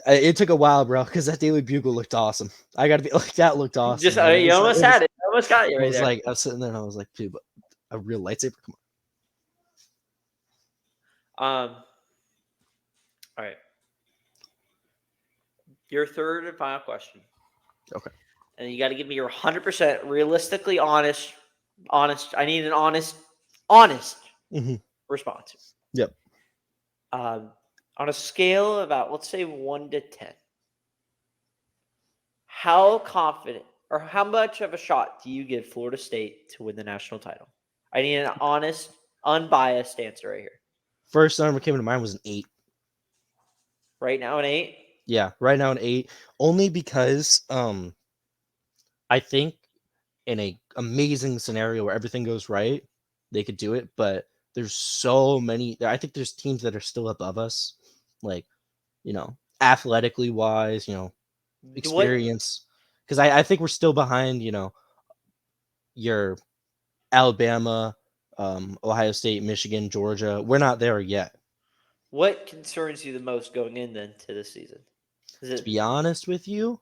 it took a while, bro, because that Daily Bugle looked awesome. I gotta be like, that looked awesome. Just Man. you almost had it. You almost got you I right was there. like, I was sitting there and I was like, dude, but a real lightsaber? Come on. All right. Your third and final question. Okay. And you got to give me your 100% realistically honest. I need an honest Mhm. response. Yep. On a scale of about, let's say 1 to 10, how confident or how much of a shot do you give Florida State to win the national title? I need an honest, unbiased answer right here. First number came to mind was an 8. Right now, an 8. Yeah, right now an 8. Only because I think in a amazing scenario where everything goes right, they could do it. But there's so many. I think there's teams that are still above us, like athletically wise, What experience. Because I think we're still behind, your Alabama, Ohio State, Michigan, Georgia. We're not there yet. What concerns you the most going in then to this season? Is To be honest with you,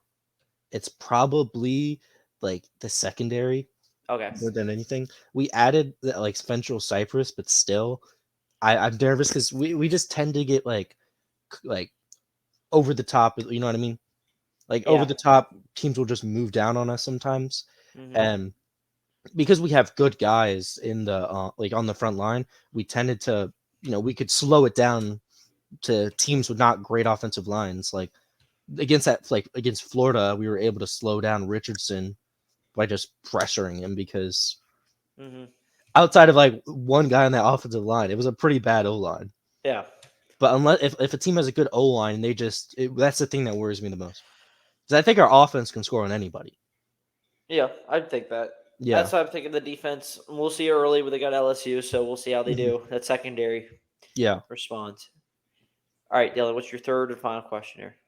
it's probably like the secondary okay? more than anything. We added like Central Cyprus, but still, I'm nervous because we just tend to get like over the top. You know what I mean? Like over Yeah. the top teams will just move down on us sometimes, Mhm. and because we have good guys in the like on the front line, we tended to we could slow it down to teams with not great offensive lines. Like against Florida, we were able to slow down Richardson by just pressuring him because Mhm. outside of like one guy on that offensive line, it was a pretty bad O line. Yeah. But unless if a team has a good O line, that's the thing that worries me the most. Because I think our offense can score on anybody. Yeah, I'd think that. Yeah. That's why I'm thinking the defense. We'll see early when they got LSU, so we'll see how they Mhm. do. That secondary Yeah. response. All right, Dylan, what's your third and final question here?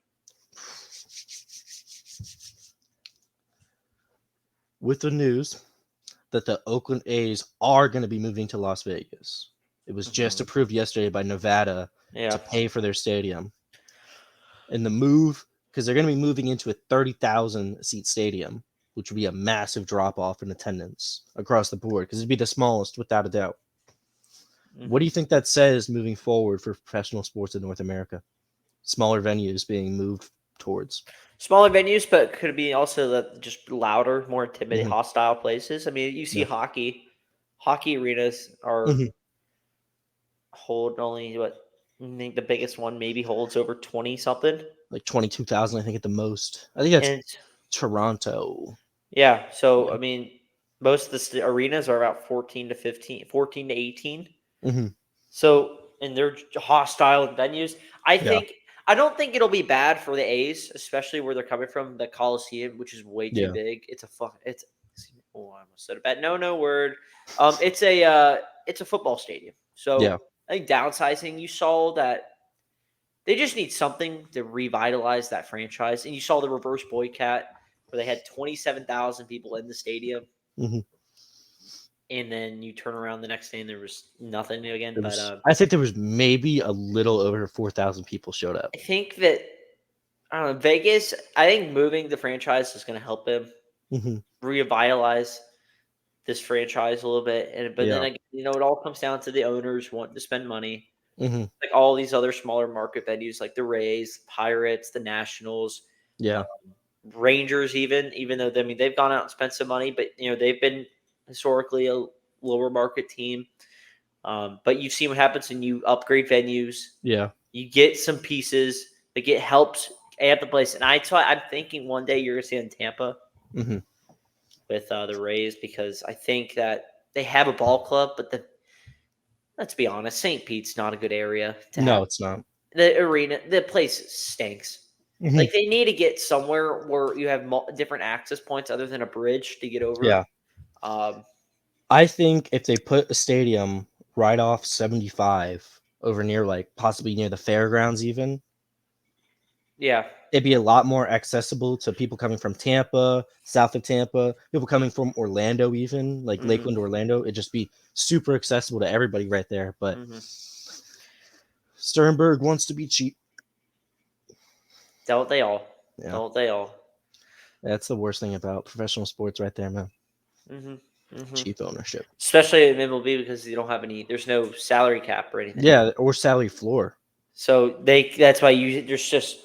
With the news that the Oakland A's are going to be moving to Las Vegas. It was just approved yesterday by Nevada to pay for their stadium. And the move, because they're going to be moving into a 30,000 seat stadium, which would be a massive drop off in attendance across the board, because it'd be the smallest without a doubt. What do you think that says moving forward for professional sports in North America? Smaller venues being moved towards Smaller venues, but could it be also the just louder, more intimidating, Mhm. hostile places? I mean, you see Yeah. hockey arenas are Mhm. hold only what I think the biggest one maybe holds over 20 something. Like 22,000, I think, at the most. I think that's And Toronto. yeah, so Yeah. I mean, most of the arenas are about 14 to 18. Hmm. So, and they're hostile venues. Yeah. I don't think it'll be bad for the A's, especially where they're coming from, the Coliseum, which is way too Yeah. big. Oh, I almost said a bad no word. It's a football stadium. Yeah. So I think downsizing, you saw that they just need something to revitalize that franchise. And you saw the reverse boycott where they had 27,000 people in the stadium. Hmm. And then you turn around the next day and there was nothing again. But I think there was maybe a little over 4,000 people showed up. I think that I don't know Vegas. I think moving the franchise is going to help them Hmm. revitalize this franchise a little bit. But then Yeah. again, it all comes down to the owners wanting to spend money. Hmm. Like all these other smaller market venues, like the Rays, Pirates, the Nationals, Yeah. Rangers, even though they've gone out and spent some money, but they've been historically a lower market team. But you've seen what happens when you upgrade venues. Yeah. You get some pieces that helps amp the place. And I'm thinking one day you're going to see it in Tampa Hmm. with the Rays because I think that they have a ball club, but let's be honest, St. Pete's not a good area to No, have. it's not. The arena, the place stinks. Hmm. Like they need to get somewhere where you have different access points other than a bridge to get over. Yeah. Um, I think if they put a stadium right off 75 over near, like, possibly near the fairgrounds even, yeah. it'd be a lot more accessible to people coming from Tampa, south of Tampa, people coming from Orlando even, like Hmm. Lakeland, Orlando. It'd just be super accessible to everybody right there. But Hmm. Sternberg wants to be cheap. Don't they all? Yeah. Don't they all? That's the worst thing about professional sports right there, man. Hmm. Hmm. Cheap ownership. Especially in MLB because you don't have there's no salary cap or anything. Yeah, or salary floor. So that's why there's just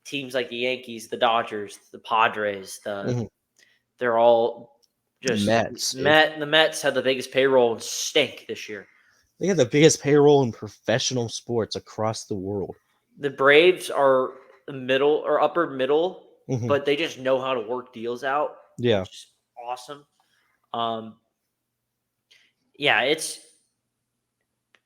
teams like the Yankees, the Dodgers, the Padres, Mhm. they're all just Mets. the Mets had the biggest payroll and stink this year. They have the biggest payroll in professional sports across the world. The Braves are middle or upper middle, Mhm. but they just know how to work deals out. Yeah. Which is awesome. Yeah, it's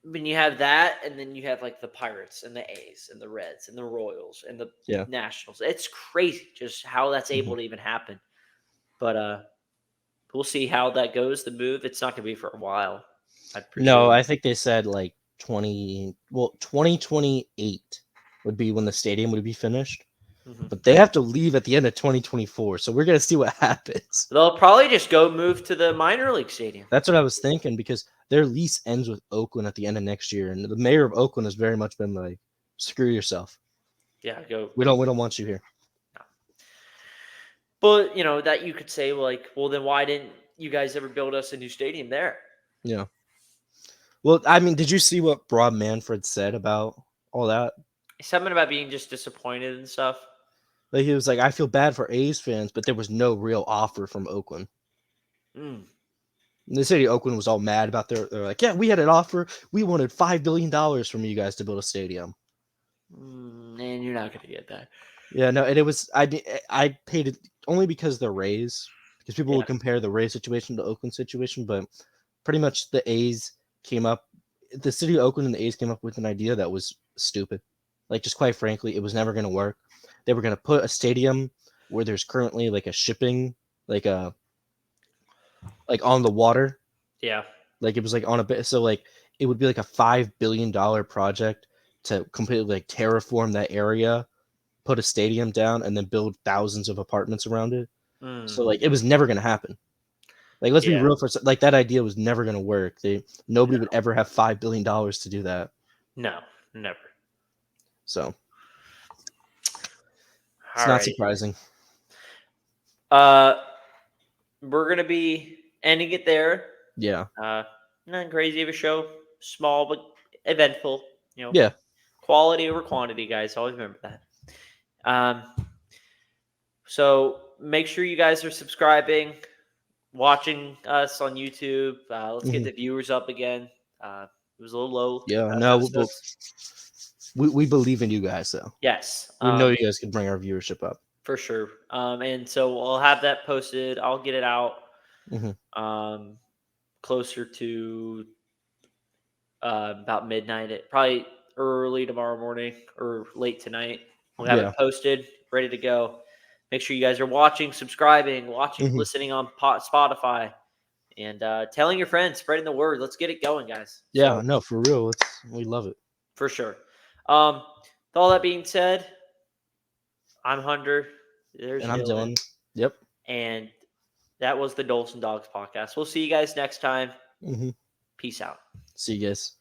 when you have that, and then you have like the Pirates and the A's and the Reds and the Royals and the Yeah. Nationals. It's crazy just how that's able Mhm. to even happen. But we'll see how that goes. The move, it's not going to be for a while, I'd No, presume. I think they said like 2028 would be when the stadium would be finished. Mhm. But they have to leave at the end of 2024, so we're gonna see what happens. They'll probably just go move to the minor league stadium. That's what I was thinking because their lease ends with Oakland at the end of next year, and the mayor of Oakland has very much been like, "Screw yourself. Yeah, go. We don't want you here." But that you could say well, then why didn't you guys ever build us a new stadium there? Yeah. Well, I mean, did you see what Rob Manfred said about all that? Something about being just disappointed and stuff. Like he was like, "I feel bad for A's fans, but there was no real offer from Oakland." Mm. And the city of Oakland was all mad about they're like, "Yeah, we had an offer. We wanted $5 billion from you guys to build a stadium." And you're not going to get that. Yeah, no, and it was I paid it only because the Rays, because people will Yeah. compare the Rays situation to Oakland situation, but pretty much the A's came up, the city of Oakland and the A's came up with an idea that was stupid. Like, just quite frankly, it was never going to work. They were going to put a stadium where there's currently like a shipping, like on the water, Yeah. like it was like on a bit, so like it would be like a $5 billion project to completely like terraform that area, put a stadium down, and then build thousands of apartments around it. So like it was never gonna happen. Like, let's be Yeah. real for like that idea was never gonna work. Nobody would ever have $5 billion to do that. No, never. So it's All not right. surprising. We're gonna be ending it there. Yeah. Not crazy of a show, small but eventful. Yeah. Quality over quantity, guys. Always remember that. So make sure you guys are subscribing, watching us on YouTube. Let's get Mhm. the viewers up again. It was a little low. Yeah, last no, episodes. we believe in you guys, though. Yes. We know you guys can bring our viewership up. For sure. And so I'll have that posted. I'll get it out closer to about midnight. Probably early tomorrow morning or late tonight. We'll have it posted, ready to go. Make sure you guys are watching, subscribing, listening on Spotify, and telling your friends, spreading the word. Let's get it going, guys. Yeah, no, for real. We love it. For sure. With all that being said, I'm Hunter. There's And I'm Dylan. Yep. And that was the Dolls and Dogs podcast. We'll see you guys next time. Peace out. See you guys.